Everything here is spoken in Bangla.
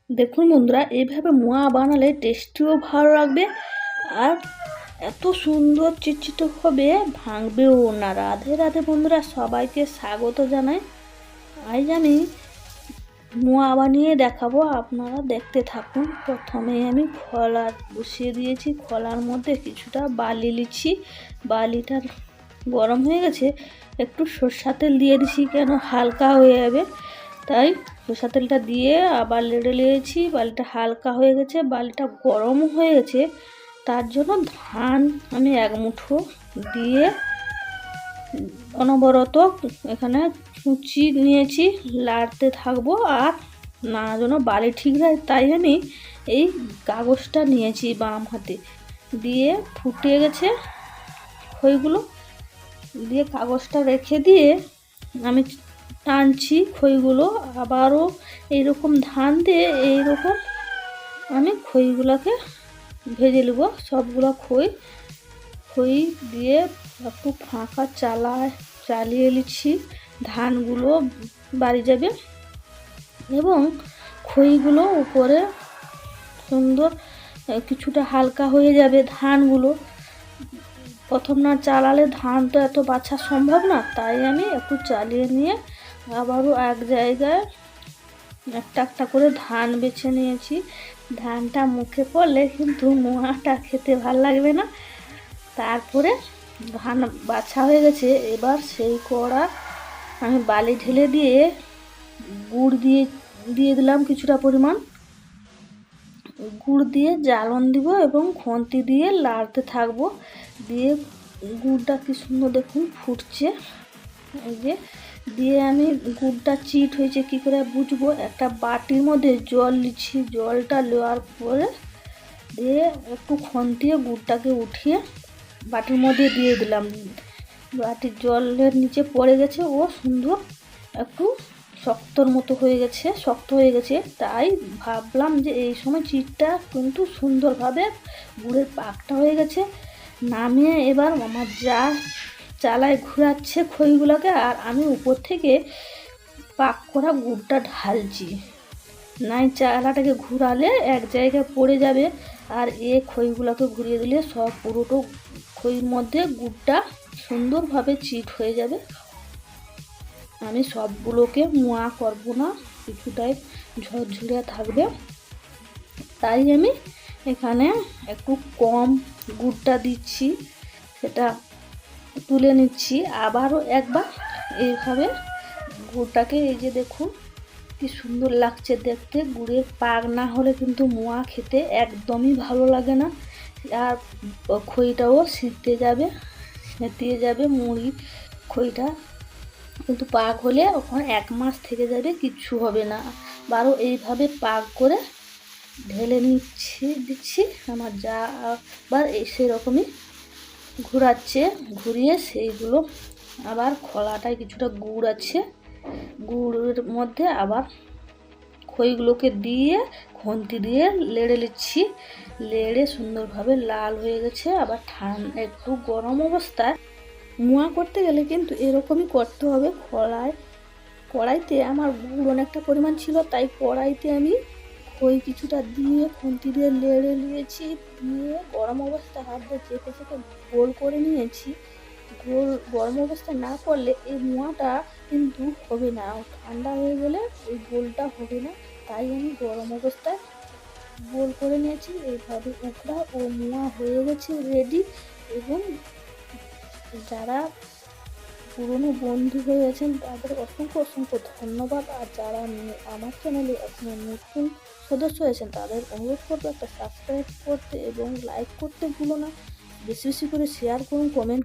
দেখুন বন্ধুরা, এইভাবে মোয়া বানালে টেস্টিও ভালো লাগবে আর এত সুন্দর চিটচিটে হবে, ভাঙবেও না। রাধে রাধে বন্ধুরা, সবাইকে স্বাগত জানাই। আজ আমি মোয়া বানিয়ে দেখাবো, আপনারা দেখতে থাকুন। প্রথমে আমি খোলা বসিয়ে দিয়েছি, খোলার মধ্যে কিছুটা বালি নিচ্ছি। বালিটা গরম হয়ে গেছে, একটু সরষের তেল দিয়ে দিছি, কেন হালকা হয়ে যাবে তাই। সরষের তেলটা দিয়ে আবার লেড়ে নিয়েছি। বালিটা হালকা হয়ে গেছে, বালিটা গরম হয়ে গেছে, তার জন্য ধান আমি এক মুঠো দিয়ে অনবরত এখানে কুচি নিয়েছি, লাড়তে থাকবো। আর না যেন বালি ঠিক হয় তাই আমি এই কাগজটা নিয়েছি বাম হাতে দিয়ে, ফুটে গেছে খইগুলো দিয়ে কাগজটা রেখে দিয়ে আমি টানছি খইগুলো। আবারও এইরকম ধান দিয়ে এইরকম আমি খইগুলোকে ভেজে নেব। সবগুলো খই দিয়ে একটু ফাঁকা চালিয়ে নিচ্ছি, ধানগুলো বাড়ি যাবে এবং খইগুলো উপরে সুন্দর কিছুটা হালকা হয়ে যাবে। ধানগুলো প্রথম না চালালে ধান তো এত বাছা সম্ভব না, তাই আমি একটু চালিয়ে নিয়ে আবারও এক জায়গায় একটা একটা করে ধান বেছে নিয়েছি। ধানটা মুখে পড়লে কিন্তু মোয়াটা খেতে ভাল লাগবে না। তারপরে ধান বাছা হয়ে গেছে, এবার সেই কড়া আমি বালি ঢেলে দিয়ে গুড় দিয়ে দিলাম কিছুটা পরিমাণ। গুড় দিয়ে জ্বালন দিব এবং খন্তি দিয়ে লাড়তে থাকবো। দিয়ে গুড়টা কি সুন্দর দেখুন ফুটছে, এই যে দিয়ে আমি গুড়টা চিট হয়েছে কি করে বুঝবো, একটা বাটির মধ্যে জল নিচ্ছি। জলটা নেওয়ার পরে দিয়ে একটু খন্তিয়ে গুড়টাকে উঠিয়ে বাটির মধ্যে দিয়ে দিলাম। বাটির জলের নিচে পড়ে গেছে, ও সুন্দর একটু শক্তর মতো হয়ে গেছে, শক্ত হয়ে গেছে। তাই ভাবলাম যে এই সময় চিটটা কিন্তু সুন্দরভাবে গুড়ের পাকটা হয়ে গেছে। নামিয়ে এবার আমার যা চালায় ঘোরাচ্ছে খইগুলোকে, আর আমি উপর থেকে পাক করা গুড়টা ঢালছি। নাই চালাটাকে ঘুরালে এক জায়গায় পড়ে যাবে, আর খইগুলোকে ঘুরিয়ে দিলে সব পুরোটো খইয়ের মধ্যে গুড়টা সুন্দরভাবে চিট হয়ে যাবে। আমি সবগুলোকে মোয়া করবো না, কিছুটাই ঝরঝরে থাকবে, তাই আমি এখানে একটু কম গুড়টা দিচ্ছি, সেটা তুলে নিচ্ছি। আবারও একবার এইভাবে গুড়টাকে, এই যে দেখুন কি সুন্দর লাগছে দেখতে। গুড়ের পাক না হলে কিন্তু মোয়া খেতে একদমই ভালো লাগে না, আর খইটাও সেঁতিয়ে যাবে মুড়ি খইটা। কিন্তু পাক হলে ওখানে 1 মাস থেকে যাবে, কিচ্ছু হবে না। বারো এইভাবে পাক করে ঢেলে দিচ্ছি। আমার যা আবার সেরকমই ঘোরাচ্ছে, ঘুরিয়ে সেইগুলো আবার খোলাটায় কিছুটা গুড় আছে, গুড়ের মধ্যে আবার খইগুলোকে দিয়ে খন্তি দিয়ে লেড়ে নিচ্ছি। লেড়ে সুন্দরভাবে লাল হয়ে গেছে। আবার একটু গরম অবস্থায় মোয়া করতে গেলে কিন্তু এরকমই করতে হবে। কড়াইতে আমার গুড় অনেকটা পরিমাণ ছিল, তাই কড়াইতে আমি খই কিছুটা দিয়ে খুন্তি দিয়ে লেড়ে নিয়েছি। দিয়ে গরম অবস্থায় হাত দিয়ে চেপে চেপে গোল করে নিয়েছি। গরম অবস্থায় না করলে এই মোয়াটা কিন্তু হবে না, ঠান্ডা হয়ে গেলে এই গোলটা হবে না। তাই আমি গরম অবস্থায় গোল করে নিয়েছি। এইভাবে উখড়া ও মোয়া হয়ে গেছে রেডি। এবং যারা পুরনো বন্ধু হয়ে আছেন তাদের অসংখ্য অসংখ্য ধন্যবাদ। আর যারা আমার চ্যানেলে এখনো নতুন সদস্য হয়েছেন তাদের অনুরোধ করবো একটা সাবস্ক্রাইব করতে এবং লাইক করতে ভুলো না। বেশি বেশি করে শেয়ার করুন, কমেন্ট